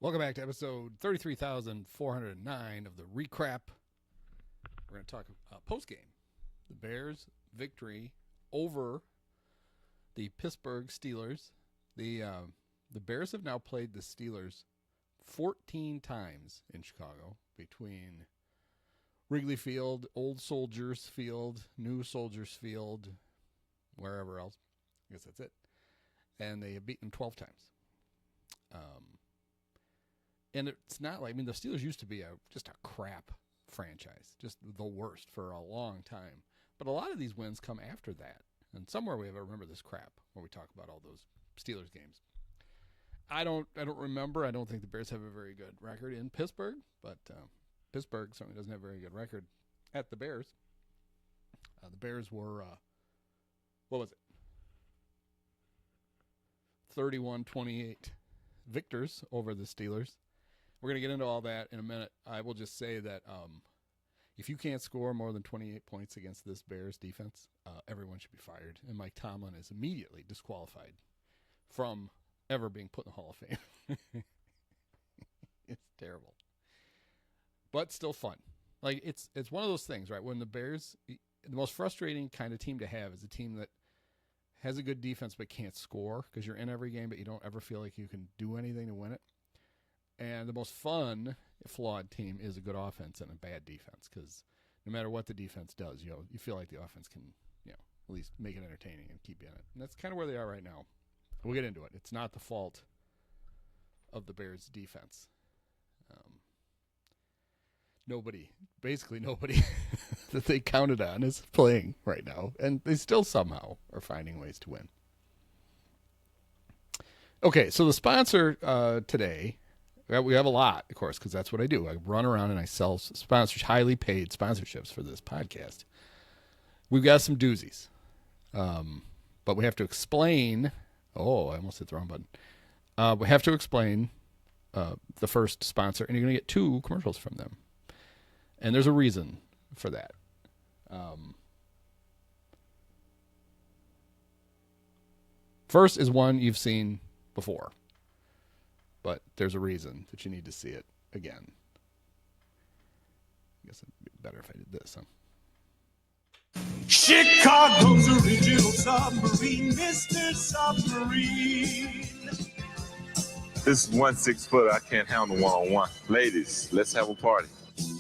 Welcome back to episode 33,409 of the RECRAP. We're going to talk post-game. The Bears' victory over the Pissburgh Steelers. The Bears have now played the Steelers 14 times in Chicago between Wrigley Field, Old Soldiers Field, New Soldiers Field, wherever else. I guess that's it. And they have beaten them 12 times. And it's not like, the Steelers used to be just a crap franchise, just the worst for a long time. But a lot of these wins come after that. And somewhere we have to remember this crap when we talk about all those Steelers games. I don't remember. I don't think the Bears have a very good record in Pittsburgh, but Pittsburgh certainly doesn't have a very good record at the Bears. The Bears were, what was it? 31-28 victors over the Steelers. We're going to get into all that in a minute. I will just say that if you can't score more than 28 points against this Bears defense, everyone should be fired. And Mike Tomlin is immediately disqualified from ever being put in the Hall of Fame. It's terrible. But still fun. Like, it's one of those things, right? When the Bears, the most frustrating kind of team to have is a team that has a good defense but can't score because you're in every game, but you don't ever feel like you can do anything to win it. And the most fun, flawed team is a good offense and a bad defense because no matter what the defense does, you feel like the offense can, at least make it entertaining and keep you in it. And that's kind of where they are right now. We'll get into it. It's not the fault of the Bears' defense. Basically nobody that they counted on is playing right now, and they still somehow are finding ways to win. Okay, so the sponsor today, we have a lot, of course, because that's what I do. I run around and I sell sponsors, highly paid sponsorships for this podcast. We've got some doozies, but we have to explain. Oh, I almost hit the wrong button. We have to explain the first sponsor, and you're going to get 2 commercials from them. And there's a reason for that. First is one you've seen before, but there's a reason that you need to see it again. I guess it'd be better if I did this, huh? Chicago's original submarine, Mr. Submarine. This is 1 6-footer. I can't handle one-on-one. Ladies, let's have a party.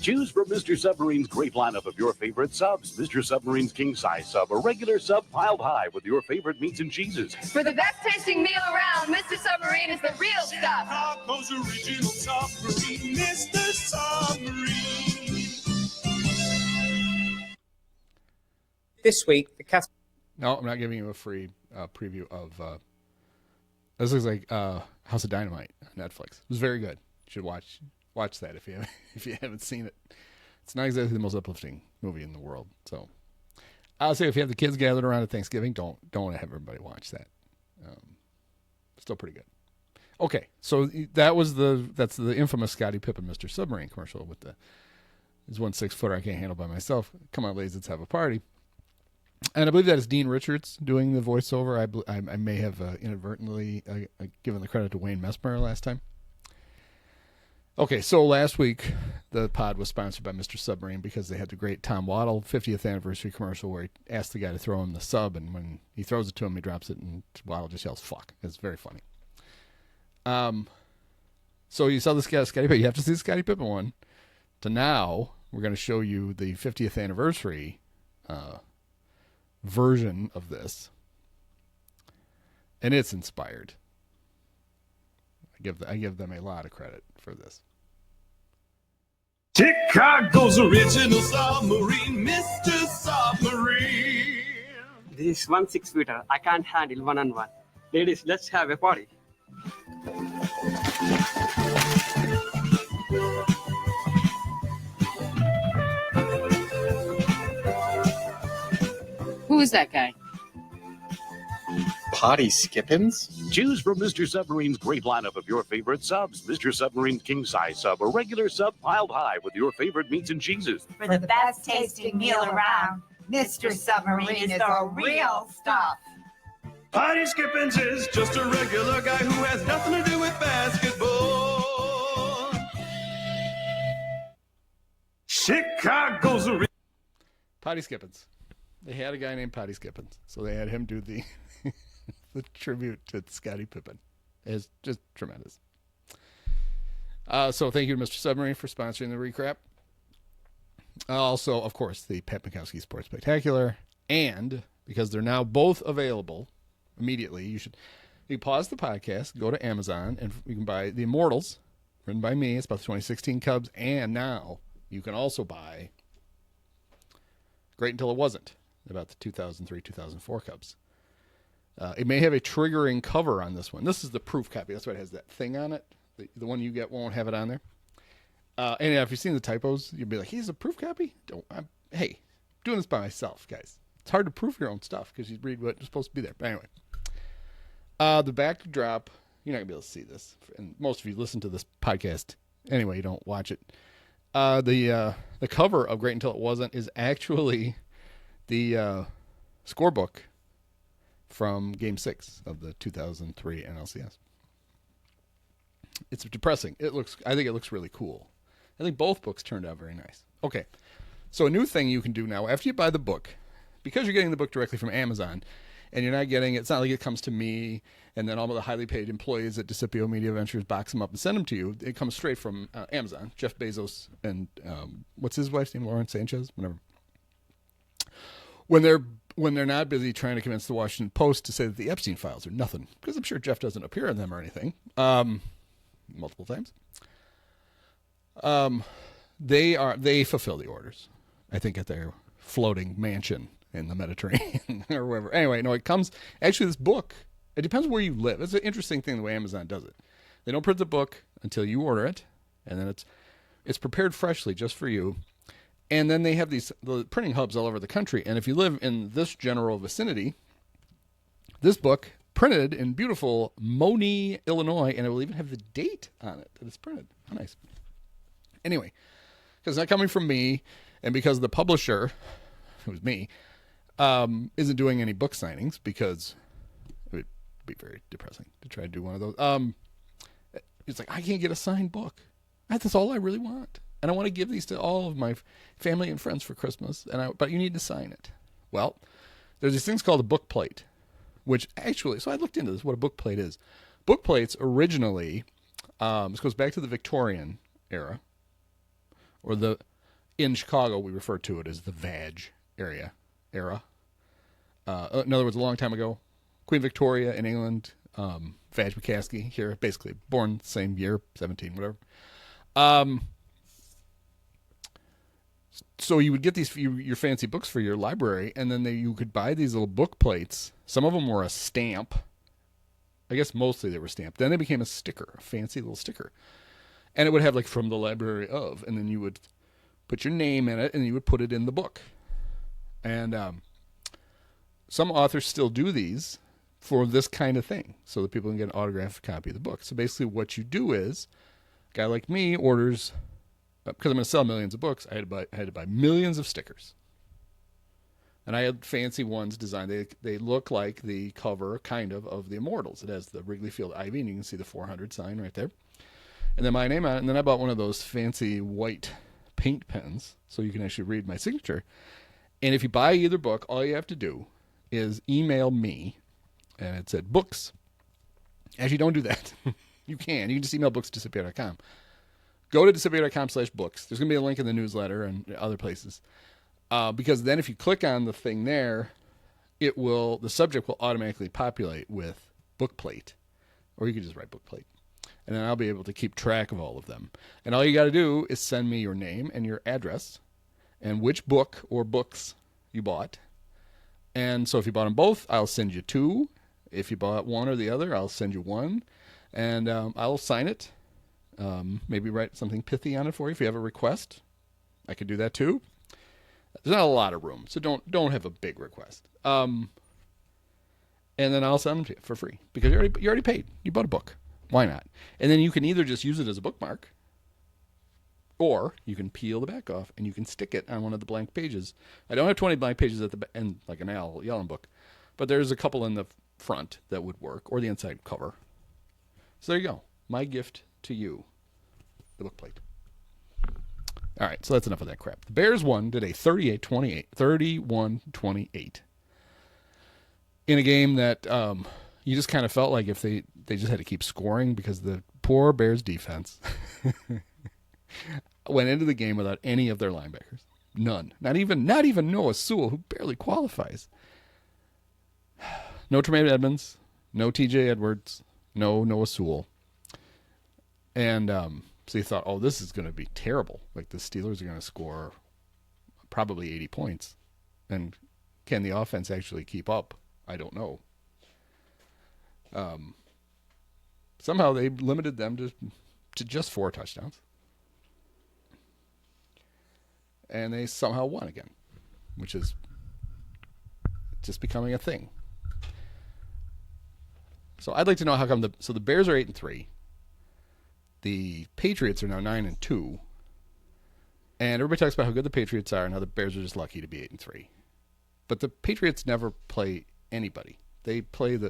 Choose from Mr. Submarine's great lineup of your favorite subs. Mr. Submarine's king-size sub, a regular sub piled high with your favorite meats and cheeses. For the best tasting meal around, Mr. Submarine is the real stuff. Chicago's original submarine, Mr. Submarine. This week, the cast. No, I'm not giving you a free preview of. This looks like House of Dynamite on Netflix. It was very good. You should watch that if you haven't seen it. It's not exactly the most uplifting movie in the world. So I'll say if you have the kids gathered around at Thanksgiving, don't have everybody watch that. Still pretty good. Okay, so that's the infamous Scottie Pippen Mr. Submarine commercial with his 1 6-footer I can't handle by myself. Come on, ladies, let's have a party. And I believe that is Dean Richards doing the voiceover. I may have inadvertently given the credit to Wayne Messmer last time. Okay, so last week the pod was sponsored by Mr. Submarine because they had the great Tom Waddle 50th anniversary commercial where he asked the guy to throw him the sub, and when he throws it to him, he drops it, and Waddle just yells "fuck." It's very funny. So you saw this guy, Scottie Pippen. You have to see the Scottie Pippen one. To now, we're going to show you the 50th anniversary version of this, and it's inspired. I give them a lot of credit for this. Chicago's original submarine, Mr. Submarine. This is 1 6-footer. I can't handle one-on-one. Ladies, let's have a party. Who is that guy? Potty Skippins? Choose from Mr. Submarine's great lineup of your favorite subs. Mr. Submarine's king-size sub, a regular sub piled high with your favorite meats and cheeses. For the best tasting meal around, Mr. Submarine is the real stuff. Potty Skippins is just a regular guy who has nothing to do with basketball. Chicago's original. Potty Skippins. They had a guy named Potty Skippins, so they had him do the the tribute to Scottie Pippen. It's just tremendous. So thank you to Mr. Submarine for sponsoring the recrap. Also, of course, the Pat Benkowski Sports Spectacular, and because they're now both available immediately, you pause the podcast, go to Amazon, and you can buy the Immortals, written by me. It's about the 2016 Cubs, and now you can also buy Great Until It Wasn't, about the 2003-2004 Cubs. It may have a triggering cover on this one. This is the proof copy. That's why it has that thing on it. The one you get won't have it on there. And if you've seen the typos, you'll be like, he's a proof copy? Hey, I'm doing this by myself, guys. It's hard to proof your own stuff because you read what's supposed to be there. But anyway, the backdrop, you're not going to be able to see this. And most of you listen to this podcast anyway. You don't watch it. The cover of Great Until It Wasn't is actually the scorebook from Game 6 of the 2003 NLCS. It's depressing. I think it looks really cool. I think both books turned out very nice. Okay, so a new thing you can do now, after you buy the book, because you're getting the book directly from Amazon, and you're not getting it's not like it comes to me, and then all of the highly paid employees at Discipio Media Ventures box them up and send them to you. It comes straight from Amazon. Jeff Bezos and what's his wife's name? Lauren Sanchez? Whatever. When they're not busy trying to convince the Washington Post to say that the Epstein files are nothing, because I'm sure Jeff doesn't appear in them or anything. Multiple times. They fulfill the orders, I think, at their floating mansion in the Mediterranean or wherever. Anyway, no, it comes, actually this book, it depends where you live. It's an interesting thing the way Amazon does it. They don't print the book until you order it, and then it's prepared freshly just for you. And then they have the printing hubs all over the country. And if you live in this general vicinity, this book printed in beautiful Moni, Illinois, and it will even have the date on it that it's printed. How nice. Anyway, because it's not coming from me, and because the publisher, who was me, isn't doing any book signings, because it would be very depressing to try to do one of those. It's like, I can't get a signed book. That's all I really want. And I want to give these to all of my family and friends for Christmas, but you need to sign it. Well, there's these things called a book plate, which actually, so I looked into this, what a book plate is. Book plates originally, this goes back to the Victorian era, or in Chicago, we refer to it as the Vag era. In other words, a long time ago, Queen Victoria in England, Vag Benkowski here, basically born same year, 17, whatever. So you would get these your fancy books for your library, and then you could buy these little book plates. Some of them were a stamp. I guess mostly they were stamped. Then they became a sticker, a fancy little sticker. And it would have like from the library of, and then you would put your name in it, and you would put it in the book. And some authors still do these for this kind of thing, so that people can get an autographed copy of the book. So basically what you do is, a guy like me orders, because I'm going to sell millions of books, I had to buy millions of stickers. And I had fancy ones designed. They look like the cover, kind of the Immortals. It has the Wrigley Field ivy, and you can see the 400 sign right there. And then my name on it. And then I bought one of those fancy white paint pens, so you can actually read my signature. And if you buy either book, all you have to do is email me, and it said books. Actually, don't do that. You can just email books@disappear.com. Go to disappear.com/books. There's going to be a link in the newsletter and other places. Because then if you click on the thing there, the subject will automatically populate with book plate. Or you can just write book plate. And then I'll be able to keep track of all of them. And all you got to do is send me your name and your address and which book or books you bought. And so if you bought them both, I'll send you 2. If you bought one or the other, I'll send you 1. And I'll sign it. Maybe write something pithy on it for you if you have a request. I could do that too. There's not a lot of room, so don't have a big request. And then I'll send them to you for free because you already paid. You bought a book. Why not? And then you can either just use it as a bookmark, or you can peel the back off and you can stick it on one of the blank pages. I don't have 20 blank pages at the end like an Al Yellen book, but there's a couple in the front that would work, or the inside cover. So there you go. My gift to you, the book plate. All right, so that's enough of that crap. The Bears won, did a 31-28 in a game that you just kind of felt like if they just had to keep scoring because the poor Bears defense went into the game without any of their linebackers. None. Not even Noah Sewell, who barely qualifies. No Tremaine Edmonds, no TJ Edwards, no Noah Sewell. And so you thought, oh, this is going to be terrible. Like the Steelers are going to score probably 80 points. And can the offense actually keep up? I don't know. Somehow they limited them to just 4 touchdowns. And they somehow won again, which is just becoming a thing. So I'd like to know how come the Bears are 8-3. The Patriots are now 9-2. And everybody talks about how good the Patriots are and how the Bears are just lucky to be 8-3. But the Patriots never play anybody.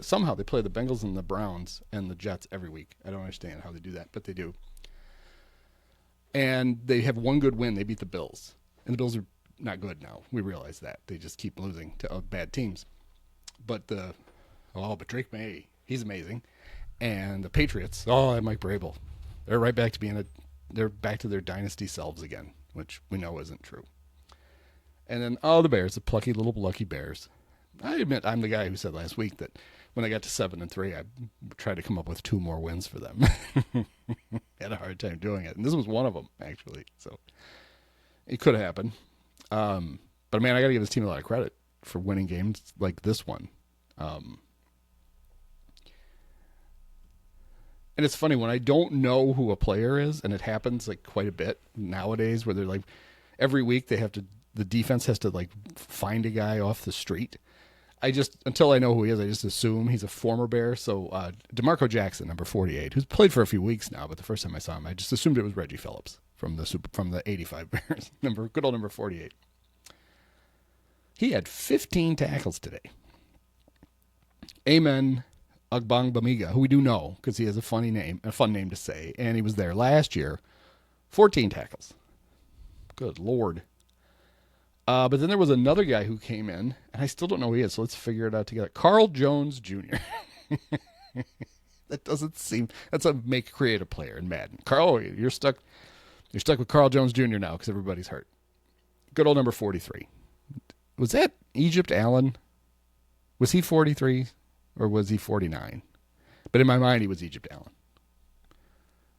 Somehow they play the Bengals and the Browns and the Jets every week. I don't understand how they do that, but they do. And they have one good win. They beat the Bills. And the Bills are not good now. We realize that. They just keep losing to bad teams. But Drake May, he's amazing. And the Patriots, and Mike Vrabel, they're right back to they're back to their dynasty selves again, which we know isn't true. And then, the Bears, the plucky little lucky Bears. I admit I'm the guy who said last week that when they got to 7-3, I tried to come up with 2 more wins for them. Had a hard time doing it. And this was one of them, actually. So it could have happened. But, man, I got to give this team a lot of credit for winning games like this one. And it's funny, when I don't know who a player is, and it happens like quite a bit nowadays where they're like, every week the defense has to like find a guy off the street. Until I know who he is, I just assume he's a former Bear. So DeMarco Jackson, number 48, who's played for a few weeks now, but the first time I saw him, I just assumed it was Reggie Phillips from the 85 Bears, good old number 48. He had 15 tackles today. Amen Agbangbamiga, who we do know because he has a fun name to say, and he was there last year. 14 tackles. Good Lord. But then there was another guy who came in, and I still don't know who he is, so let's figure it out together. Carl Jones Jr. That's a creative player in Madden. Carl, you're stuck with Carl Jones Jr. now because everybody's hurt. Good old number 43. Was that Egypt Allen? Was he 43 or was he 49? But in my mind, he was Egypt Allen.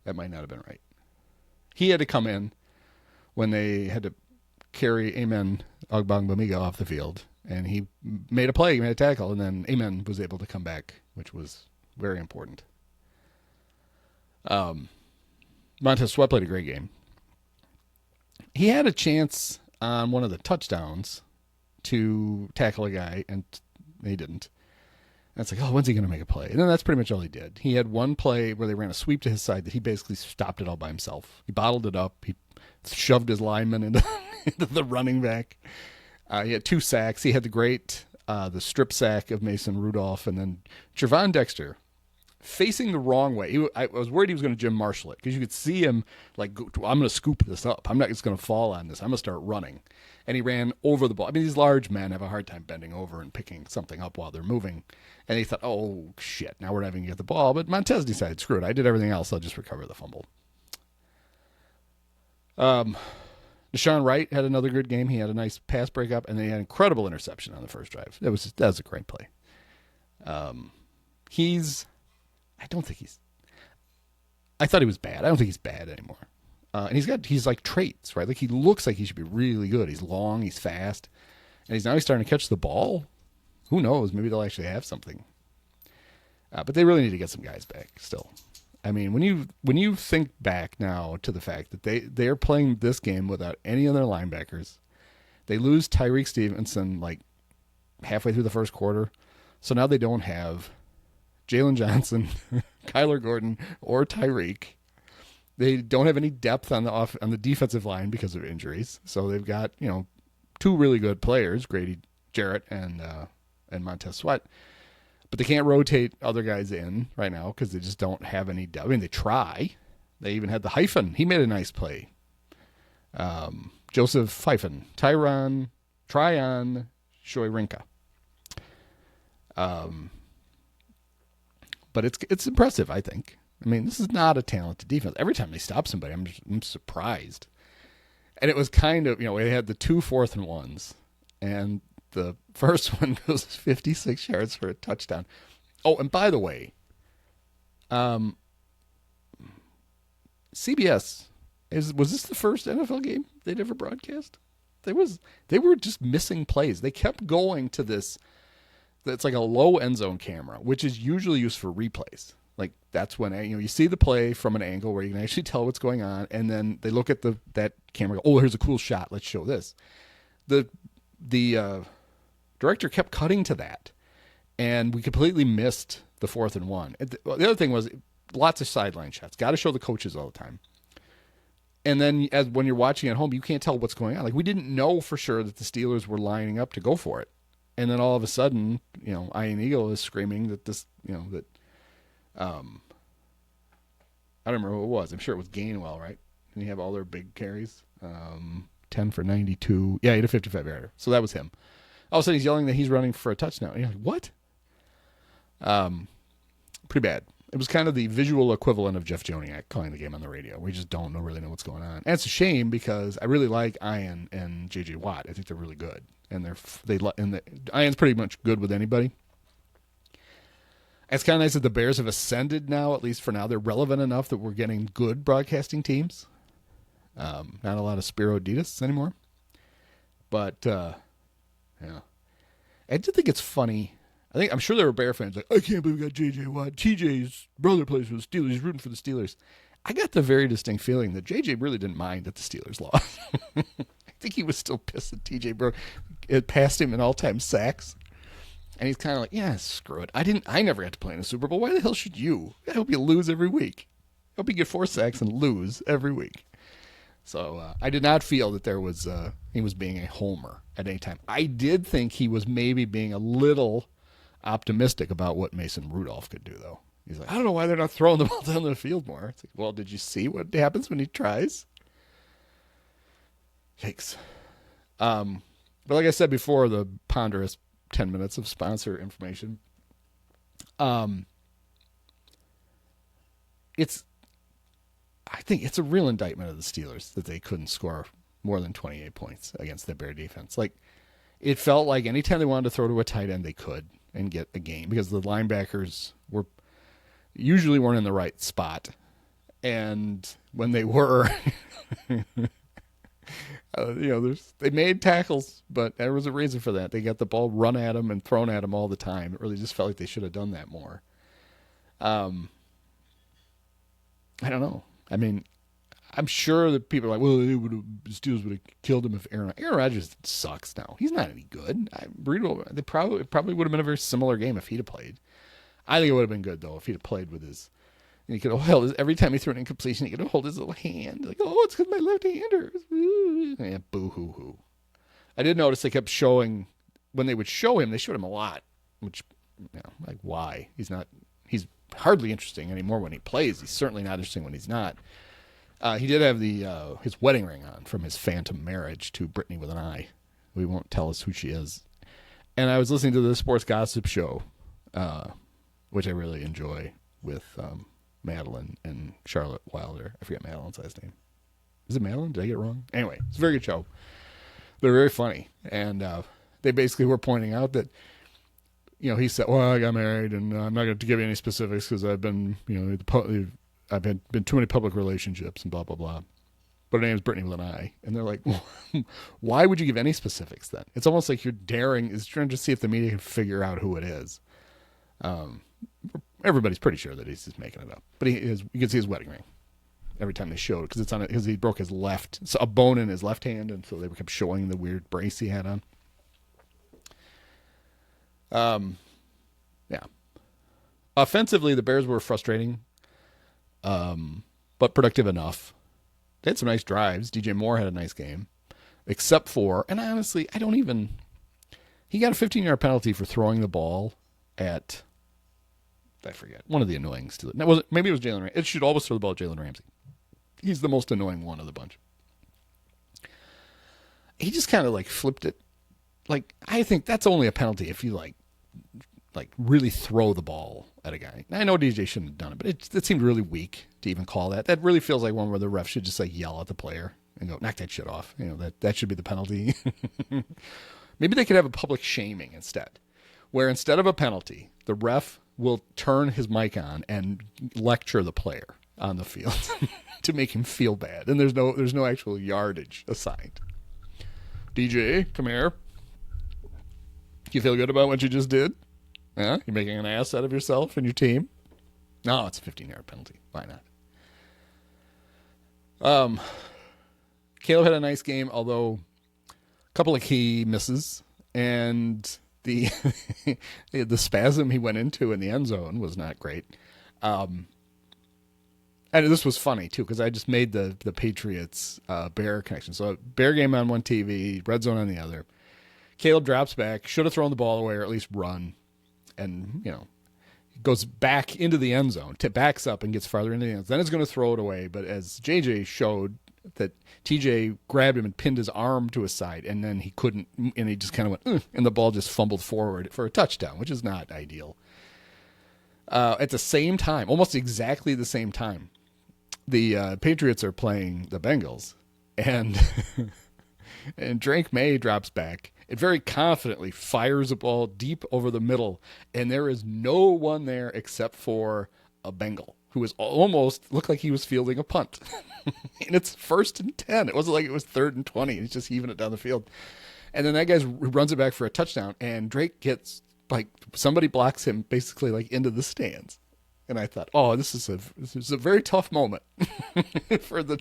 That might not have been right. He had to come in when they had to carry Amen Agbangbamiga off the field, and he made a tackle, and then Amen was able to come back, which was very important. Montez Sweat played a great game. He had a chance on one of the touchdowns to tackle a guy, and he didn't. And it's like, when's he going to make a play? And then that's pretty much all he did. He had one play where they ran a sweep to his side that he basically stopped it all by himself. He bottled it up. He shoved his lineman into the running back. He had 2 sacks. He had the strip sack of Mason Rudolph, and then Trevon Dexter facing the wrong way. I was worried he was going to Jim Marshall it because you could see him like, I'm going to scoop this up. I'm not just going to fall on this. I'm going to start running. And he ran over the ball. I mean, these large men have a hard time bending over and picking something up while they're moving. And he thought, oh, shit, now we're having to get the ball. But Montez decided, screw it. I did everything else. I'll just recover the fumble. Deshaun Wright had another good game. He had a nice pass breakup, and then he had an incredible interception on the first drive. That was a great play. I thought he was bad. I don't think he's bad anymore. And he's like traits, right? Like he looks like he should be really good. He's long, he's fast, and he's starting to catch the ball. Who knows? Maybe they'll actually have something. But they really need to get some guys back still. I mean, when you think back now to the fact that they are playing this game without any other linebackers, they lose Tyreek Stevenson like halfway through the first quarter, so now they don't have Jalen Johnson, Kyler Gordon, or Tyreek. They don't have any depth on the defensive line because of injuries, so they've got 2 really good players, Grady Jarrett and Montez Sweat. But they can't rotate other guys in right now because they just don't have any depth. I mean, they try. They even had the hyphen. He made a nice play. Joseph Pfeifen, Tryon Shoirinka. But it's impressive, I think. I mean, this is not a talented defense. Every time they stop somebody, I'm surprised. And it was kind of, they had the 2 4th and 1s, and the first one goes 56 yards for a touchdown. Oh, and by the way, CBS was this the first NFL game they'd ever broadcast? They were just missing plays. They kept going to this. It's like a low end zone camera, which is usually used for replays. Like that's when you see the play from an angle where you can actually tell what's going on, and then they look at that camera. And go, oh, here's a cool shot. Let's show this. The director kept cutting to that, and we completely missed the 4th and 1. The other thing was lots of sideline shots. Got to show the coaches all the time. And then when you're watching at home, you can't tell what's going on. Like we didn't know for sure that the Steelers were lining up to go for it. And then all of a sudden, Ian Eagle is screaming that I don't remember who it was. I'm sure it was Gainwell, right? And you have all their big carries. 10 for 92. Yeah, he had a 55-yarder. So that was him. All of a sudden, he's yelling that he's running for a touchdown. And you're like, what? Pretty bad. It was kind of the visual equivalent of Jeff Joniak calling the game on the radio. We just don't really know what's going on. And it's a shame because I really like Ian and J.J. Watt. I think they're really good. And Ian's pretty much good with anybody. It's kind of nice that the Bears have ascended now, at least for now. They're relevant enough that we're getting good broadcasting teams. Not a lot of Spiro Adidas anymore. But, yeah. I do think it's funny. I'm sure there were Bear fans like, I can't believe we got J.J. Watt. TJ's brother plays for the Steelers. He's rooting for the Steelers. I got the very distinct feeling that J.J. really didn't mind that the Steelers lost. I think he was still pissed that T.J. It passed him in all-time sacks. And he's kind of like, yeah, screw it. I never got to play in a Super Bowl. Why the hell should you? I hope you lose every week. I hope you get 4 sacks and lose every week. So I did not feel that there was he was being a homer at any time. I did think he was maybe being a little optimistic about what Mason Rudolph could do, though. He's like, I don't know why they're not throwing the ball down the field more. It's like, well, did you see what happens when he tries? Yikes. But like I said before, the ponderous 10 minutes of sponsor information. I think it's a real indictment of the Steelers that they couldn't score more than 28 points against the Bear defense. Like, it felt like anytime they wanted to throw to a tight end, they could and get a game because the linebackers usually weren't in the right spot. And when they were, they made tackles, but there was a reason for that. They got the ball run at them and thrown at them all the time. It really just felt like they should have done that more. I don't know. I mean, I'm sure that people are like, well, the Steelers would have killed him if Aaron Rodgers sucks now. He's not any good. It probably would have been a very similar game if he'd have played. I think it would have been good, though, if he'd have played with his... And he could have held every time he threw an incompletion, he could have held his little hand. Like, oh, it's because my left-hander. Yeah, boo-hoo-hoo. I did notice they kept showing... When they would show him, they showed him a lot. Which, like, why? He's hardly interesting anymore when he plays. He's certainly not interesting when he's not. He did have his wedding ring on from his phantom marriage to Brittany with an I. We won't tell us who she is. And I was listening to the Sports Gossip Show, which I really enjoy, with Madeline and Charlotte Wilder. I forget Madeline's last name. Is it Madeline? Did I get it wrong? Anyway, it's a very good show. They're very funny. And they basically were pointing out that, he said, well, I got married, and I'm not going to give you any specifics because I've been, I've been too many public relationships and blah, blah, blah. But her name's Brittany with an I. And they're like, well, why would you give any specifics then? It's almost like you're trying to see if the media can figure out who it is. Everybody's pretty sure that he's just making it up. But you can see his wedding ring every time they showed it because he broke his a bone in his left hand, and so they kept showing the weird brace he had on. Yeah. Offensively, the Bears were frustrating, but productive enough. They had some nice drives. DJ Moore had a nice game, except for, and honestly, he got a 15-yard penalty for throwing the ball at, I forget, one of the annoying Steelers. Maybe it was Jalen Ramsey. It should always throw the ball at Jalen Ramsey. He's the most annoying one of the bunch. he just kind of like flipped it. Like, I think that's only a penalty if you like really throw the ball at a guy. I know DJ shouldn't have done it, but it seemed really weak to even call that. That really feels like one where the ref should just like yell at the player and go, knock that shit off. You know, that should be the penalty. Maybe they could have a public shaming instead, where instead of a penalty, the ref will turn his mic on and lecture the player on the field to make him feel bad. And there's no actual yardage assigned. DJ, come here. You feel good about what you just did? Yeah? You're making an ass out of yourself and your team? No, it's a 15-yard penalty. Why not? Caleb had a nice game, although a couple of key misses, and the the spasm he went into in the end zone was not great. And this was funny, too, because I just made the Patriots Bear connection. So Bear game on one TV, red zone on the other. Caleb drops back, should have thrown the ball away or at least run. And, you know, goes back into the end zone, backs up and gets farther into the end zone. Then it's going to throw it away. But as JJ showed, that TJ grabbed him and pinned his arm to his side, and then he couldn't, and he just kind of went, and the ball just fumbled forward for a touchdown, which is not ideal. At the same time, almost exactly the same time, the Patriots are playing the Bengals, and and Drake May drops back. It very confidently fires a ball deep over the middle, and there is no one there except for a Bengal who was almost looked like he was fielding a punt. And it's 1st and 10. It wasn't like it was 3rd and 20. He's just heaving it down the field. And then that guy runs it back for a touchdown, and Drake gets, like, somebody blocks him basically like into the stands. And I thought, oh, this is a very tough moment for the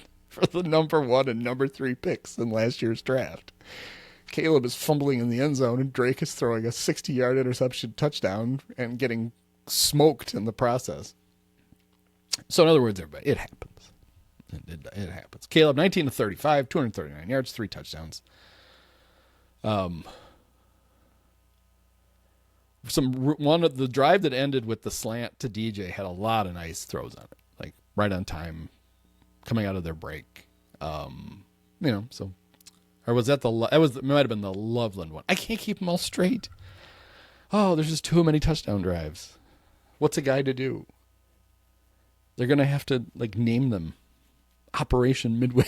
number 1 and number 3 picks in last year's draft. Caleb is fumbling in the end zone, and Drake is throwing a 60-yard interception touchdown and getting smoked in the process. So in other words, everybody, it happens. It happens. Caleb, 19 to 35, 239 yards, 3 touchdowns. One of the drive that ended with the slant to DJ had a lot of nice throws on it, like right on time, coming out of their break. So. Or was that it might have been the Loveland one. I can't keep them all straight. Oh, there's just too many touchdown drives. What's a guy to do? They're going to have to, like, name them. Operation Midway.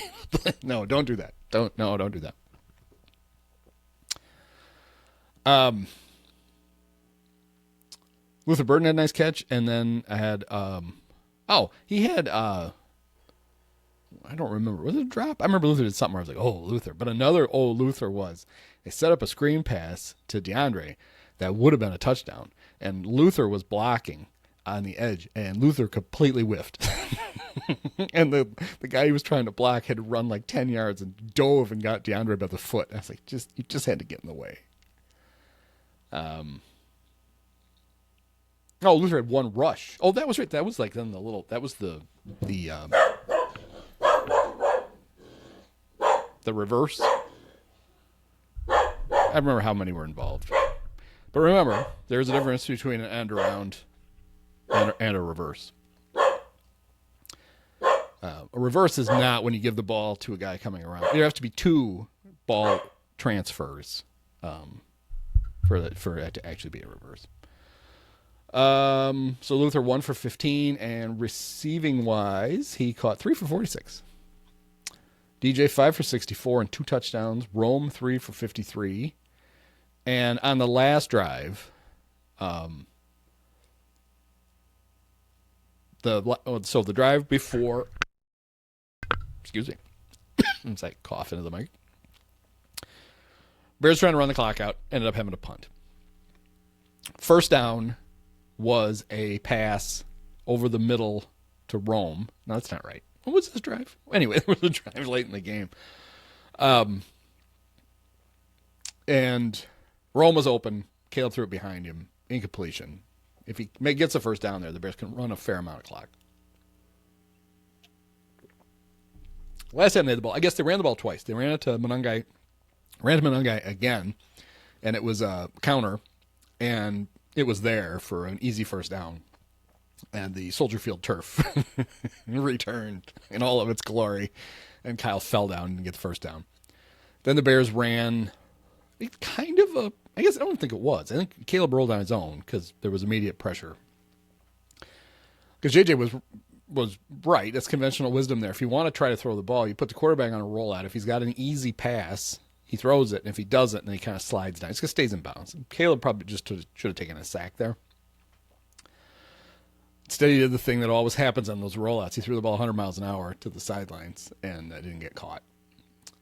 No, don't do that. Don't do that. Luther Burden had a nice catch, and then I had, he had, I don't remember. Was it a drop? I remember Luther did something where I was like, oh, Luther. But another Luther was, they set up a screen pass to DeAndre that would have been a touchdown. And Luther was blocking on the edge, and Luther completely whiffed. And the guy he was trying to block had to run like 10 yards and dove and got DeAndre by the foot. I was like, you just had to get in the way. Luther had one rush. Oh, that was right. That was like then that was the reverse. I remember how many were involved. But remember, there's a difference between an end around and a reverse. A reverse is not when you give the ball to a guy coming around. There have to be 2 ball transfers for it to actually be a reverse. So Luther 1 for 15, and receiving wise, he caught 3 for 46. DJ 5 for 64 and 2 touchdowns. Rome 3 for 53. And on the last drive, the drive before, excuse me, it's like cough into the mic. Bears trying to run the clock out, ended up having to punt. First down was a pass over the middle to Rome. No, that's not right. What was this drive? Anyway, there was a drive late in the game. And Rome was open. Caleb threw it behind him. Incompletion. If he gets a first down there, the Bears can run a fair amount of clock. Last time they had the ball, I guess they ran the ball twice. They ran it to Monungai again, and it was a counter, and it was there for an easy first down. And the Soldier Field turf returned in all of its glory, and Kyle fell down and get the first down. Then the Bears ran kind of a, I guess I don't think it was. I think Caleb rolled on his own because there was immediate pressure. Because JJ was right. That's conventional wisdom there. If you want to try to throw the ball, you put the quarterback on a rollout. If he's got an easy pass, he throws it. And if he doesn't, then he kind of slides down. It just stays in bounds. And Caleb probably just should have taken a sack there. Instead, he did the thing that always happens on those rollouts. He threw the ball 100 miles an hour to the sidelines and didn't get caught.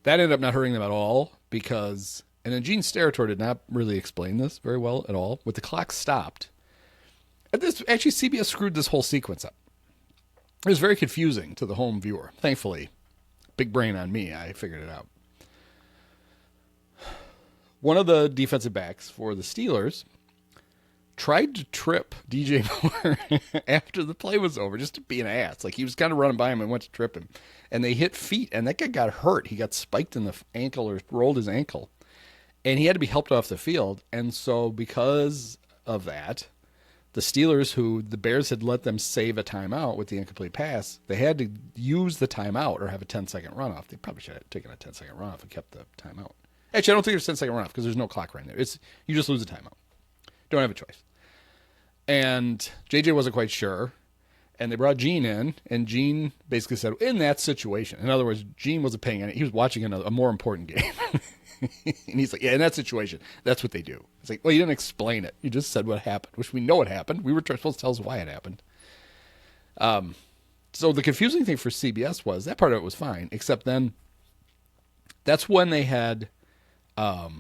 That ended up not hurting them at all because, and then Gene Steratore did not really explain this very well at all. With the clock stopped, and this actually CBS screwed this whole sequence up. It was very confusing to the home viewer. Thankfully, big brain on me, I figured it out. One of the defensive backs for the Steelers tried to trip DJ Moore after the play was over, just to be an ass. Like, he was kind of running by him and went to trip him. And they hit feet, and that guy got hurt. He got spiked in the ankle or rolled his ankle. And he had to be helped off the field. And so because of that, the Steelers, who the Bears had let them save a timeout with the incomplete pass, they had to use the timeout or have a 10-second runoff. They probably should have taken a 10-second runoff and kept the timeout. Actually, I don't think there's a 10-second runoff because there's no clock right there. You just lose the timeout. Don't have a choice. And JJ wasn't quite sure. And they brought Gene in, and Gene basically said, in that situation, in other words, Gene wasn't paying any, he was watching a more important game. And he's like, yeah, in that situation, that's what they do. It's like, well, you didn't explain it. You just said what happened, which we know what happened. We were supposed to tell us why it happened. So the confusing thing for CBS was that part of it was fine, except then that's when they had I've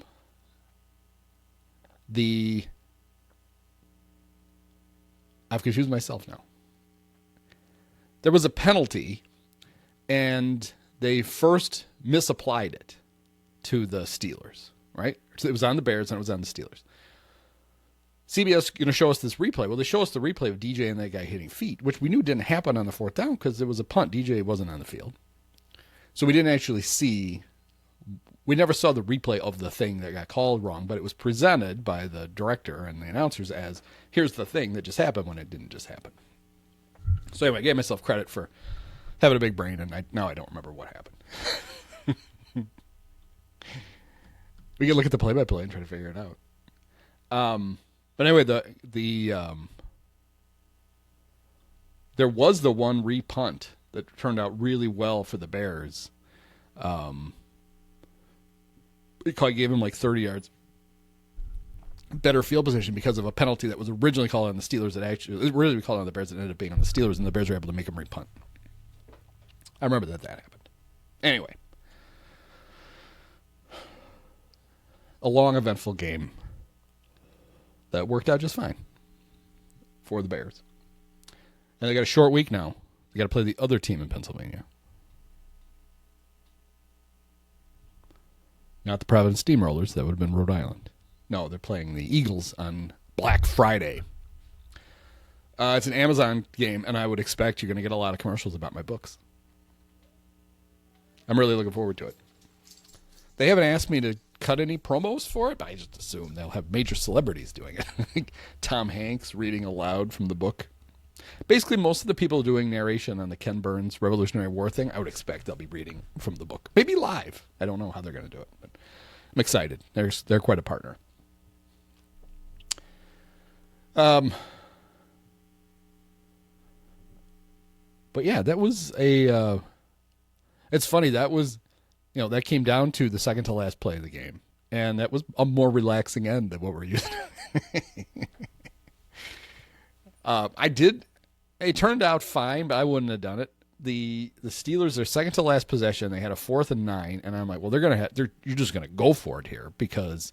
confused myself now. There was a penalty, and they first misapplied it to the Steelers, right? So it was on the Bears, and it was on the Steelers. CBS going to show us this replay. Well, they show us the replay of DJ and that guy hitting feet, which we knew didn't happen on the fourth down because there was a punt. DJ wasn't on the field. So we didn't actually see, we never saw the replay of the thing that got called wrong, but it was presented by the director and the announcers as, here's the thing that just happened when it didn't just happen. So anyway, I gave myself credit for having a big brain, and now I don't remember what happened. We can look at the play-by-play and try to figure it out. But anyway, there was the one re-punt that turned out really well for the Bears. It gave him like 30 yards better field position because of a penalty that was originally called on the Steelers that actually originally called on the Bears that ended up being on the Steelers, and the Bears were able to make him re-punt. I remember that happened. Anyway, a long, eventful game that worked out just fine for the Bears. And they got a short week now. They got to play the other team in Pennsylvania. Not the Providence Steamrollers. That would have been Rhode Island. No, they're playing the Eagles on Black Friday. It's an Amazon game, and I would expect you're going to get a lot of commercials about my books. I'm really looking forward to it. They haven't asked me to cut any promos for it, but I just assume they'll have major celebrities doing it. Tom Hanks reading aloud from the book. Basically, most of the people doing narration on the Ken Burns Revolutionary War thing, I would expect they'll be reading from the book. Maybe live. I don't know how they're going to do it, but I'm excited. They're quite a partner. But yeah, that was it's funny. That was, that came down to the second to last play of the game. And that was a more relaxing end than what we're used to. It turned out fine, but I wouldn't have done it. The Steelers, their second to last possession, they had a 4th and 9, and I'm like, well, you're just going to go for it here because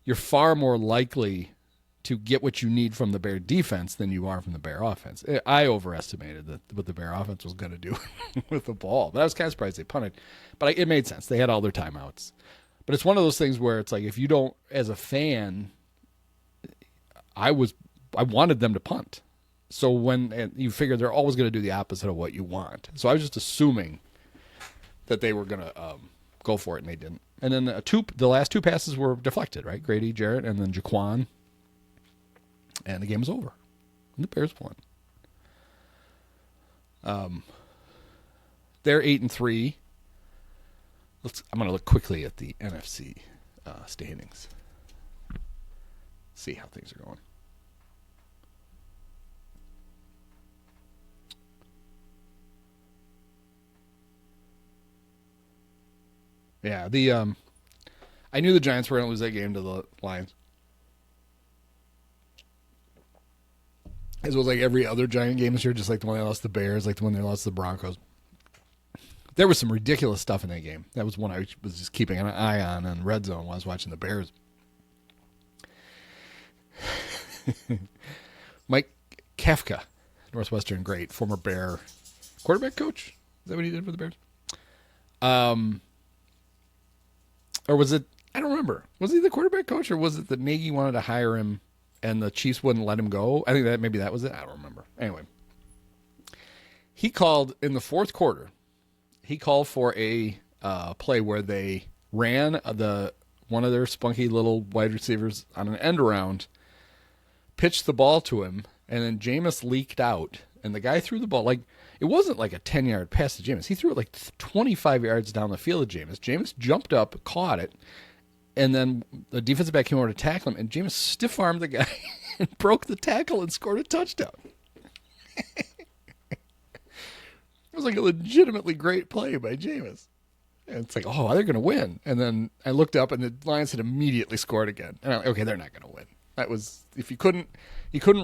you're far more likely to get what you need from the Bear defense than you are from the Bear offense. I overestimated what the Bear offense was going to do with the ball, but I was kind of surprised they punted. But it made sense. They had all their timeouts. But it's one of those things where it's like, if you don't, as a fan, I wanted them to punt. So when you figure they're always going to do the opposite of what you want. So I was just assuming that they were going to go for it, and they didn't. And then the last two passes were deflected, right? Grady Jarrett and then Jaquan. And the game was over. And the Bears won. They're 8-3. I'm going to look quickly at the NFC standings. See how things are going. Yeah, I knew the Giants were going to lose that game to the Lions. As was like every other Giant game this year, just like the one they lost to the Bears, like the one they lost to the Broncos. There was some ridiculous stuff in that game. That was one I was just keeping an eye on Red Zone while I was watching the Bears. Mike Kafka, Northwestern great, former Bear quarterback coach. Is that what he did for the Bears? Or was it, I don't remember. Was he the quarterback coach, or was it that Nagy wanted to hire him and the Chiefs wouldn't let him go? I think that maybe that was it. I don't remember. Anyway, he called in the fourth quarter. He called for a play where they ran one of their spunky little wide receivers on an end around, pitched the ball to him, and then Jameis leaked out, and the guy threw the ball like it wasn't like a 10-yard pass to Jameis. He threw it like 25 yards down the field to Jameis. Jameis jumped up, caught it, and then the defensive back came over to tackle him, and Jameis stiff-armed the guy and broke the tackle and scored a touchdown. It was like a legitimately great play by Jameis. And it's like, oh, they're going to win. And then I looked up, and the Lions had immediately scored again. And I'm like, okay, they're not going to win. That was, if you couldn't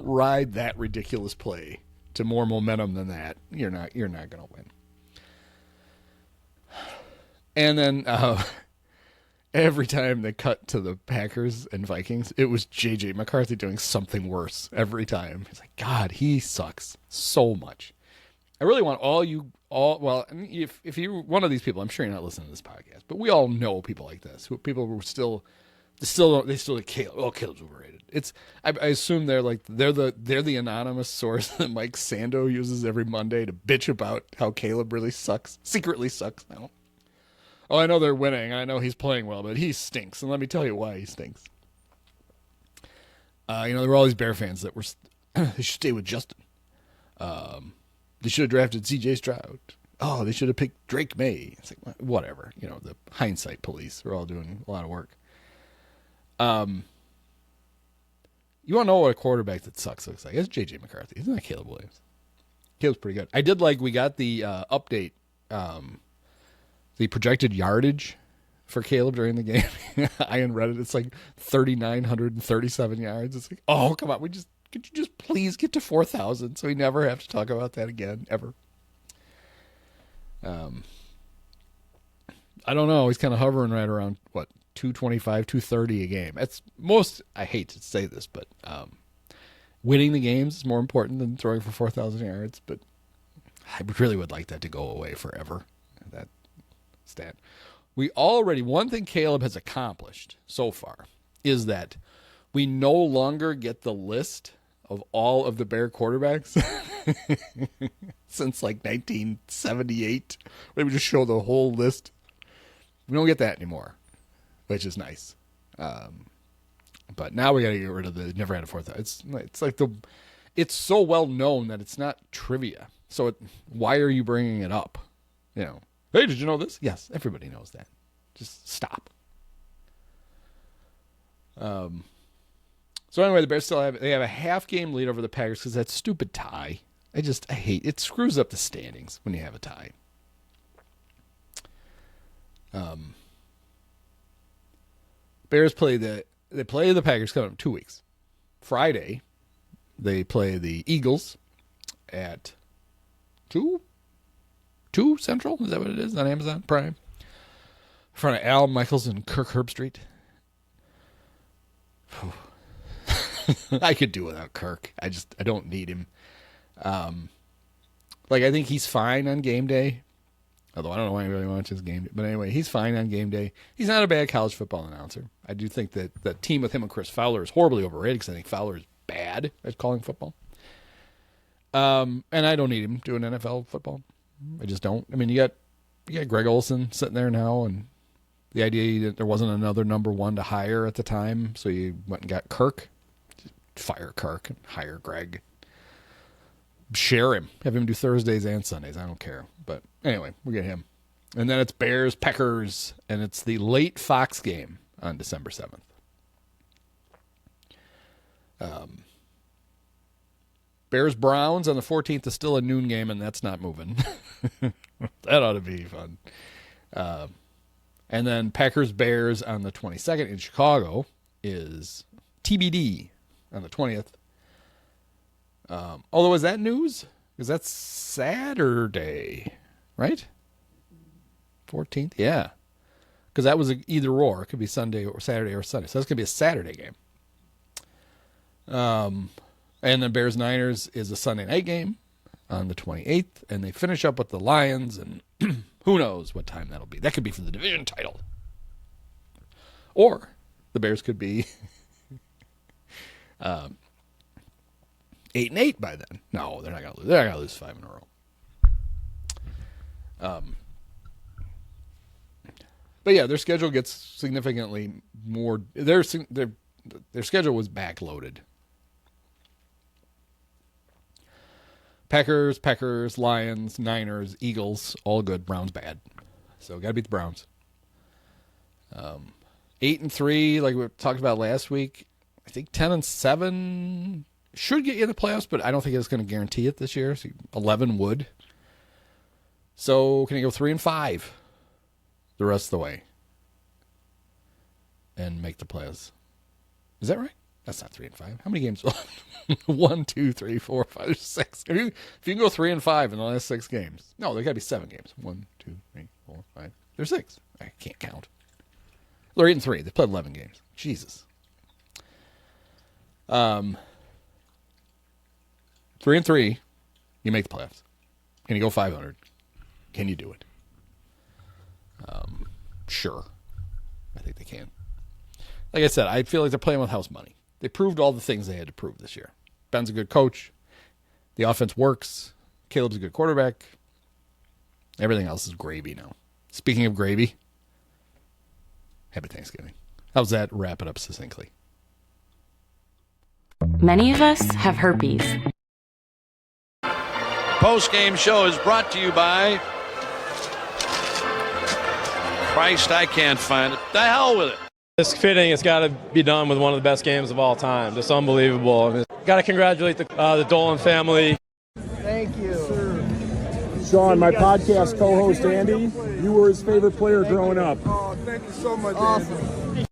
ride that ridiculous play to more momentum than that, you're not going to win. And then every time they cut to the Packers and Vikings, it was J.J. McCarthy doing something worse every time. It's like, God, he sucks so much. I really want well, I mean, if you're one of these people, I'm sure you're not listening to this podcast, but we all know people like this, people who they still like Caleb. Oh, Caleb's overrated. I assume they're the anonymous source that Mike Sando uses every Monday to bitch about how Caleb really sucks, secretly sucks now. Oh, I know they're winning, and I know he's playing well, but he stinks, and let me tell you why he stinks. There were all these Bear fans that were they should stay with Justin. They should have drafted C.J. Stroud. Oh, they should have picked Drake May. It's like, whatever. The hindsight police are all doing a lot of work. You want to know what a quarterback that sucks looks like? It's J.J. McCarthy. Isn't that Caleb Williams? Caleb's pretty good. I did we got the update, the projected yardage for Caleb during the game. I read it. It's like 3,937 yards. It's like, oh, come on. Could you just please get to 4,000 so we never have to talk about that again, ever? I don't know. He's kind of hovering right around, 225, 230 a game. I hate to say this, but winning the games is more important than throwing for 4,000 yards, but I really would like that to go away forever, that stat. One thing Caleb has accomplished so far is that we no longer get the list of all of the Bear quarterbacks since like 1978. We would just show the whole list. We don't get that anymore, which is nice. But now we got to get rid of the never had a fourth. It's like it's so well known that it's not trivia. So why are you bringing it up? Hey, did you know this? Yes, everybody knows that. Just stop. So anyway, the Bears have a half game lead over the Packers because that stupid tie. I hate it. Screws up the standings when you have a tie. Bears play the Packers coming up in 2 weeks. Friday, they play the Eagles at 2 Central. Is that what it is on Amazon Prime? In front of Al Michaels and Kirk Herbstreit. I could do without Kirk. I don't need him. I think he's fine on game day. Although I don't know why anybody watches game day. But anyway, he's fine on game day. He's not a bad college football announcer. I do think that the team with him and Chris Fowler is horribly overrated because I think Fowler is bad at calling football. And I don't need him doing NFL football. I just don't. I mean, you got Greg Olson sitting there now, and the idea that there wasn't another number one to hire at the time, so you went and got Kirk. Fire Kirk and hire Greg. Share him. Have him do Thursdays and Sundays. I don't care. But anyway, we get him. And then it's Bears, Packers, and it's the late Fox game on December 7th. Bears, Browns on the 14th is still a noon game, and that's not moving. That ought to be fun. And then Packers, Bears on the 22nd in Chicago is TBD on the 20th. Although, is that news? Because that's Saturday, right? 14th? Yeah. Because that was either or. It could be Sunday or Saturday or Sunday. So that's going to be a Saturday game. And then Bears-Niners is a Sunday night game on the 28th. And they finish up with the Lions. And who knows what time that'll be. That could be for the division title. Or the Bears could be 8-8 by then. No, they're not going to lose. They're not going to lose 5 in a row. But yeah, their schedule gets significantly more. Their schedule was backloaded. Packers, Lions, Niners, Eagles, all good. Browns bad. So got to beat the Browns. 8-3, like we talked about last week. I think 10-7 should get you in the playoffs, but I don't think it's going to guarantee it this year. So 11 would. So can you go 3-5 the rest of the way and make the playoffs? Is that right? That's not 3-5. How many games? 1, 2, 3, 4, 5, 6. If you can go 3-5 in the last 6 games, no, there got to be 7 games. 1, 2, 3, 4, 5. There's 6. I can't count. They're 8-3. They played 11 games. Jesus. 3-3, you make the playoffs. Can you go 500? Can you do it? Sure. I think they can. Like I said, I feel like they're playing with house money. They proved all the things they had to prove this year. Ben's a good coach. The offense works. Caleb's a good quarterback. Everything else is gravy now. Speaking of gravy, happy Thanksgiving. How's that? Wrap it up succinctly. Many of us have herpes. Post-game show is brought to you by Christ, I can't find it. The hell with it. It's fitting. It's got to be done with one of the best games of all time. Just unbelievable. Got to congratulate the Dolan family. Thank you. Sean, my podcast co-host Andy, you were his favorite player growing up. Oh, thank you so much, awesome. Andy.